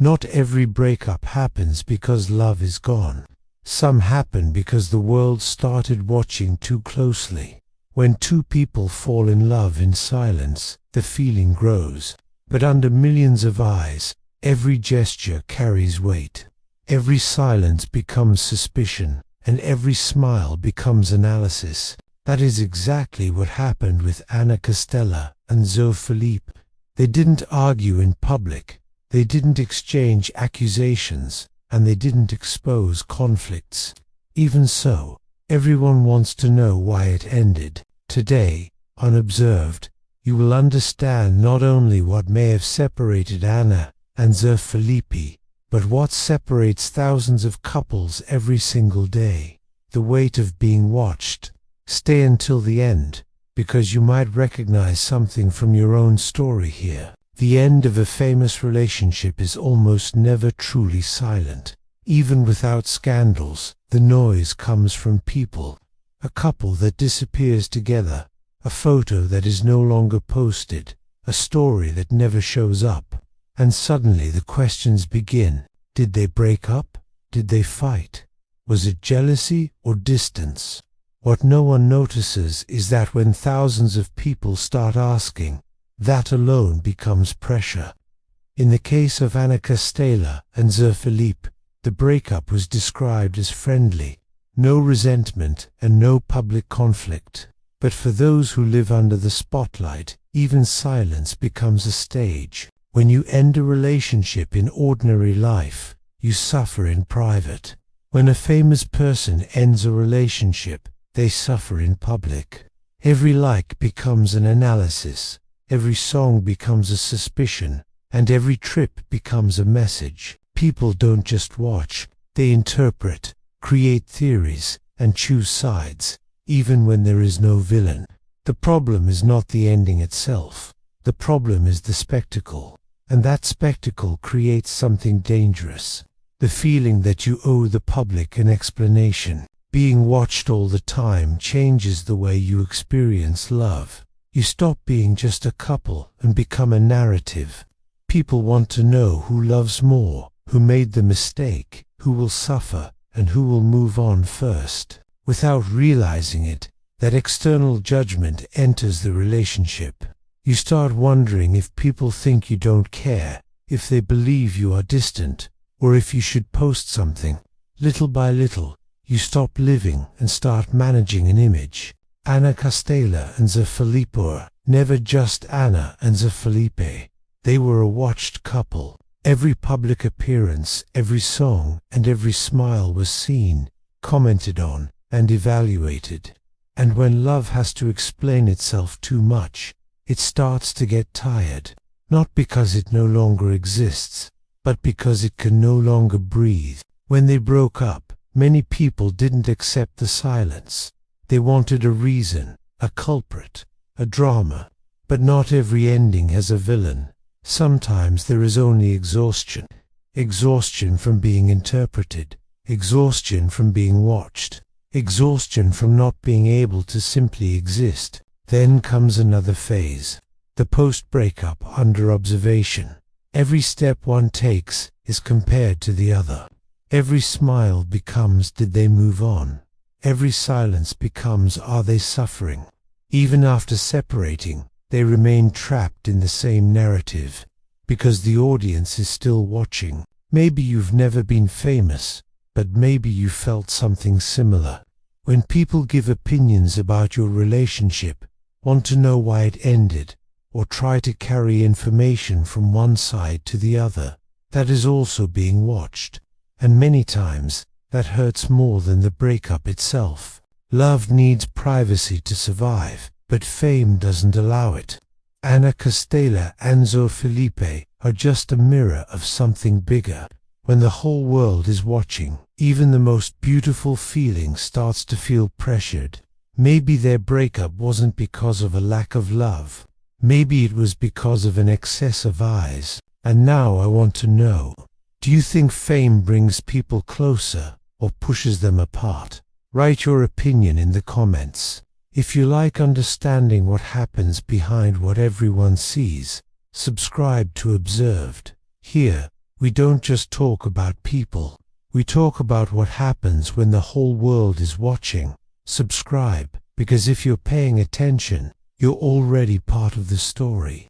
Not every breakup happens because love is gone. Some happen because the world started watching too closely. When two people fall in love in silence, the feeling grows. But under millions of eyes, every gesture carries weight. Every silence becomes suspicion, and every smile becomes analysis. That is exactly what happened with Castela and Zé Felipe. They didn't argue in public, they didn't exchange accusations, and they didn't expose conflicts. Even so, everyone wants to know why it ended. Today, unobserved, you will understand not only what may have separated Ana and Zé Felipe, but what separates thousands of couples every single day. The weight of being watched. Stay until the end, because you might recognize something from your own story here. The end of a famous relationship is almost never truly silent. Even without scandals, the noise comes from people. A couple that disappears together, a photo that is no longer posted, a story that never shows up. And suddenly the questions begin. Did they break up? Did they fight? Was it jealousy or distance? What no one notices is that when thousands of people start asking, that alone becomes pressure. In the case of Castela and Zé Felipe, the breakup was described as friendly, no resentment and no public conflict. But for those who live under the spotlight, even silence becomes a stage. When you end a relationship in ordinary life, you suffer in private. When a famous person ends a relationship, they suffer in public. Every like becomes an analysis, every song becomes a suspicion, and every trip becomes a message. People don't just watch, they interpret, create theories, and choose sides, even when there is no villain. The problem is not the ending itself. The problem is the spectacle. And that spectacle creates something dangerous. The feeling that you owe the public an explanation. Being watched all the time changes the way you experience love. You stop being just a couple and become a narrative. People want to know who loves more, who made the mistake, who will suffer, and who will move on first. Without realizing it, that external judgment enters the relationship. You start wondering if people think you don't care, if they believe you are distant, or if you should post something. Little by little, you stop living and start managing an image. Castela and Zé Felipe were never just Ana and Zé Felipe. They were a watched couple. Every public appearance, every song, and every smile was seen, commented on, and evaluated. And when love has to explain itself too much, it starts to get tired. Not because it no longer exists, but because it can no longer breathe. When they broke up, many people didn't accept the silence. They wanted a reason, a culprit, a drama. But not every ending has a villain. Sometimes there is only exhaustion. Exhaustion from being interpreted. Exhaustion from being watched. Exhaustion from not being able to simply exist. Then comes another phase. The post-breakup under observation. Every step one takes is compared to the other. Every smile becomes, did they move on? Every silence becomes, are they suffering? Even after separating, they remain trapped in the same narrative, because the audience is still watching. Maybe you've never been famous, but maybe you felt something similar. When people give opinions about your relationship, want to know why it ended, or try to carry information from one side to the other, that is also being watched. And many times, that hurts more than the breakup itself. Love needs privacy to survive, but fame doesn't allow it. Castela and Zé Felipe are just a mirror of something bigger. When the whole world is watching, even the most beautiful feeling starts to feel pressured. Maybe their breakup wasn't because of a lack of love. Maybe it was because of an excess of eyes. And now I want to know, do you think fame brings people closer or pushes them apart? Write your opinion in the comments. If you like understanding what happens behind what everyone sees, subscribe to Observed. Here, We don't just talk about people. We talk about what happens when the whole world is watching. Subscribe, because if you're paying attention, you're already part of the story.